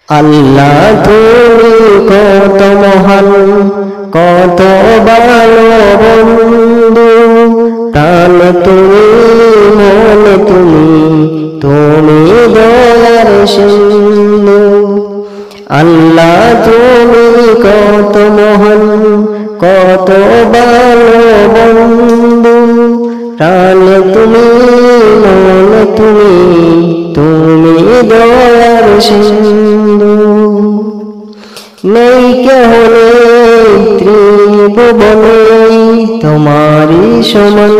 আল্লাহ তুমি কত মহান, কত ভালো বন্ধু, প্রাণ তুমি, মন তুমি, তুমি দয়ার সিন্ধু। আল্লাহ তুমি কত মহান, কত ভালো বন্ধু, প্রাণ তুমি, মন তুমি, তুমি দয়ার সিন্ধু। নেই কেহ নেই ত্রিভুবনে তোমারি সমান,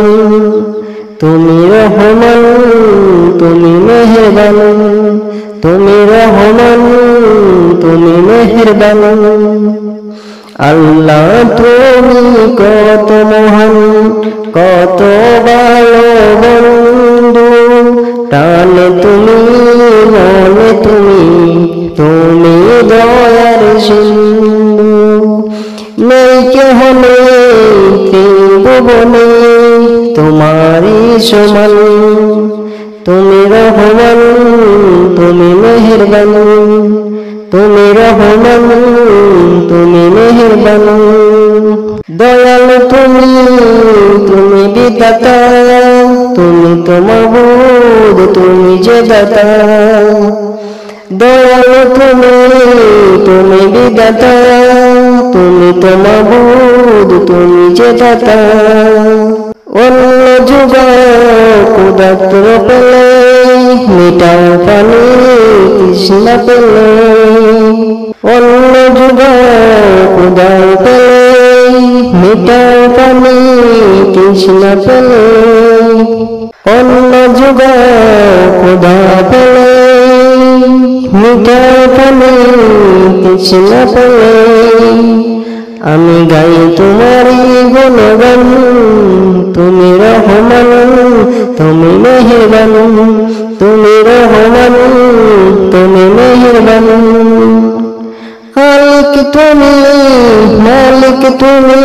তুমি রহমান, তুমি মেহেরবান, তুমি রহমান, তুমি মেহেরবান। আল্লাহ তুমি কত মহান, কত ভালো বন্ধু, প্রাণ তুমি, মন তুমি, তুমি দয়ার সিন্ধু। নেই কেহ নেই ত্রিভুবনে তোমারি সমান, তুমি রহমান, তুমি মেহেরবান, তুমি রহমান, তুমি মেহেরবান। দয়ালু তুমি, তুমি বিধাতা, তুমি তো মাবুদ, তুমি যে দাতা। দয়ালু তুমি, তুমি বিধাতা, তুমি তো মাবুদ, তুমি যে দাতা। অন্য যুগ ক্ষুধার্ত পেলে মিটাও পানি তৃষ্ণা পেলে, অন্য যুগ ক্ষুধা পেলে মিটাও পানি তৃষ্ণা পেলে, অন্য যুগ ক্ষুধা পেলে মিটাও পানি তৃষ্ণা পেলে। আমি গাই তোমারি গুণগান, তুমি রহমান, তুমি মেহেরবান, তুমি রহমান, তুমি মেহেরবান। খালিক তুমি, মালিক তুমি,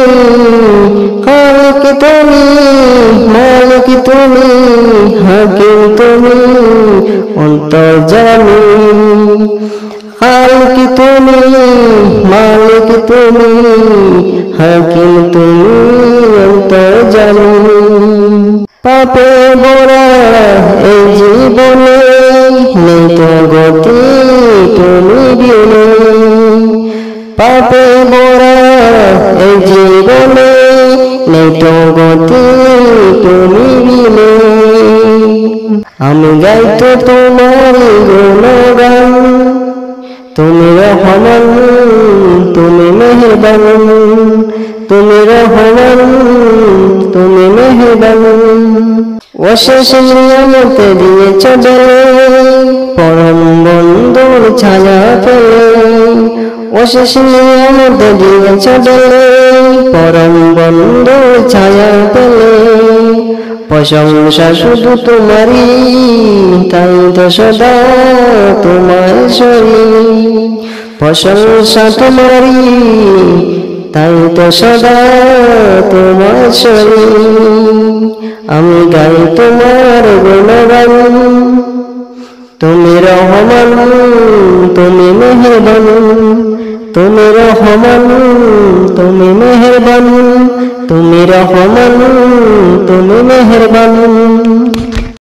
খালিক তুমি, মালিক তুমি, হাকিম তুমি, অন্তর্যামী। খালিক তুমি, মালিক তুমি, হাকিম তুমি, অন্তর্যামী। পাপে ভরা এই জীবনে নেই তো গতি তুমি বিনে, পাপে ভরা এই জীবনে নেই তো গতি তুমি বিনে। আমি গাইতো তোমার গুণগান, তুমি রহমান, তুমি মেহেরবান, তুমি রহমান, তুমি মেহেরবান। অশেষ নিয়ামত দিয়েছ বেলে পরম বন্ধুর ছায়া পেলে, অশেষ নিয়ামত দিয়েছ বেলে পরম বন্ধুর ছায়া পেলে। প্রশংসা শুধু তোমারই, তাই তো সদা তোমার সরি। প্রশংসা তোমারই, তাই তো সদা তোমার সরি। আমি গাই তোমার গুণগান, তুমি রহমান, তুমি মেহেরবান, তুমি রহমান, তুমি মেহেরবান, তুমি রহমান, তুমি মেহেরবান।